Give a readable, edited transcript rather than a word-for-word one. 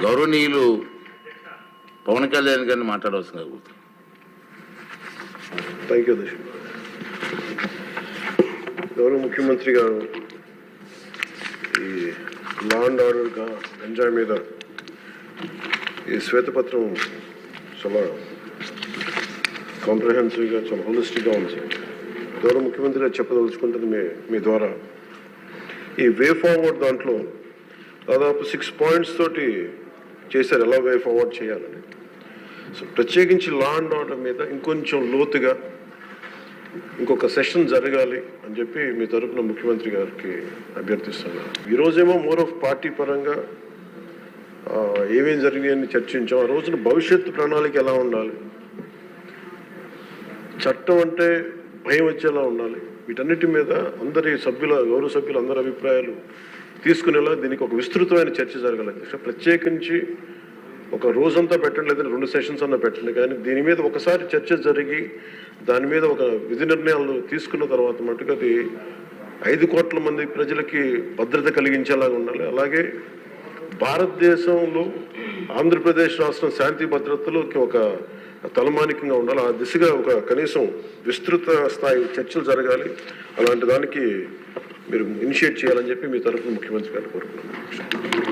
గౌరవనీయులు పవన్ కళ్యాణ్ గారిని మాట్లాడవలసిందిగా కోరుతున్నాను. థ్యాంక్ యూ అధ్యక్ష. గౌరవ ముఖ్యమంత్రి గారు ఈ లా అండ్ ఆర్డర్గా గంజాయి మీద ఈ శ్వేతపత్రం చాలా కాంప్రహెన్సివ్గా చాలా హోలిస్టిక్గా ఉంది. గౌరవ ముఖ్యమంత్రి గారు చెప్పదలుచుకుంటుంది మీ ద్వారా ఈ వే ఫార్వర్డ్ దాంట్లో దాదాపు 6 పాయింట్స్ తోటి చేశారు ఎలా వే ఫార్వర్డ్ చేయాలని. సో ప్రత్యేకించి లా అండ్ ఆర్డర్ మీద ఇంకొంచెం లోతుగా ఇంకొక సెషన్ జరగాలి అని చెప్పి మీ తరపున ముఖ్యమంత్రి గారికి అభ్యర్థిస్తున్నాను. ఈరోజేమో మోర్ ఆఫ్ పార్టీ పరంగా ఏమేం జరిగాయని చర్చించాం. ఆ రోజున భవిష్యత్తు ప్రణాళిక ఎలా ఉండాలి, చట్టం అంటే భయం వచ్చేలా ఉండాలి, వీటన్నిటి మీద అందరి గౌరవ సభ్యులు అందరి అభిప్రాయాలు తీసుకునేలా దీనికి ఒక విస్తృతమైన చర్చ జరగాలి. ప్రత్యేకించి ఒక రోజంతా పెట్టండి, లేదంటే 2 సెషన్స్ అన్నా పెట్టండి, కానీ దీని మీద ఒకసారి చర్చ జరిగి దాని మీద ఒక విధి నిర్ణయాలు తీసుకున్న తర్వాత మటుకు అది 5 కోట్ల మంది ప్రజలకి భద్రత కలిగించేలాగా ఉండాలి. అలాగే భారతదేశంలో ఆంధ్రప్రదేశ్ రాష్ట్రం శాంతి భద్రతలోకి ఒక తలమానికంగా ఉండాలి. ఆ దిశగా ఒక కనీసం విస్తృత స్థాయి చర్చలు జరగాలి. అలాంటి దానికి మీరు ఇనిషియేట్ చేయాలని చెప్పి మీ తరఫున ముఖ్యమంత్రి గారిని కోరుకుంటున్నాను.